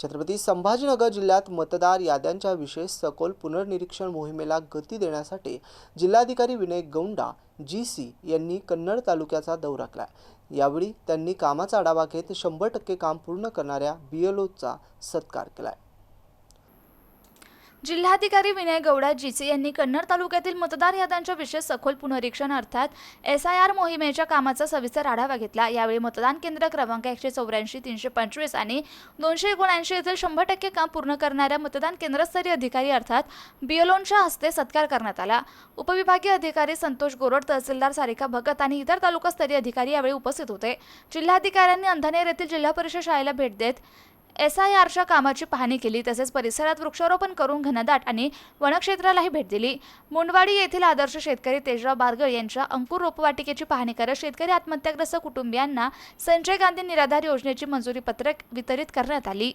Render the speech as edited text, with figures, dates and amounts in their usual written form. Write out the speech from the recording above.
छत्रपती संभाजीनगर जिल्ह्यात मतदार याद्यांच्या विशेष सखोल पुनर्निरीक्षण मोहिमेला गती देण्यासाठी जिल्हाधिकारी विनय गौंडा जी.सी. यांनी कन्नड तालुक्याचा दौरा केला। यावेळी त्यांनी कामाचा आढावा घेत 100% काम पूर्ण करणाऱ्या BLOचा सत्कार केला। जिल्हाधिकारी विनय गौडा जी.सी. यांनी कन्नड तालुक्यातील मतदार याद्यांच्या विशेष सखोल पुनरीक्षण अर्थात SIR मोहिमेच्या कामाचा सविस्तर आढावा घेतला। यावेळी मतदान केंद्र क्रमांक 184, 325 आणि 279 येथील 100% काम पूर्ण करणाऱ्या मतदान केंद्रस्तरीय अधिकारी अर्थात BLOंच्या हस्ते सत्कार करण्यात आला। उपविभागीय अधिकारी संतोष गोरड, तहसीलदार सारिका भगत आणि इतर तालुकास्तरीय अधिकारी यावेळी उपस्थित होते। जिल्हाधिकाऱ्यांनी अंधानेर येथील जिल्हा परिषद शाळेला भेट देत SIRच्या कामाची पाहणी केली। तसेच परिसरात वृक्षारोपण करून घनदाट आणि वनक्षेत्रालाही भेट दिली। मुंडवाडी येथील आदर्श शेतकरी तेजराव बारगळ यांच्या अंकुर रोपवाटिकेची पाहणी करत शेतकरी आत्महत्याग्रस्त कुटुंबियांना संजय गांधी निराधार योजनेची मंजुरी पत्रक वितरित करण्यात आली।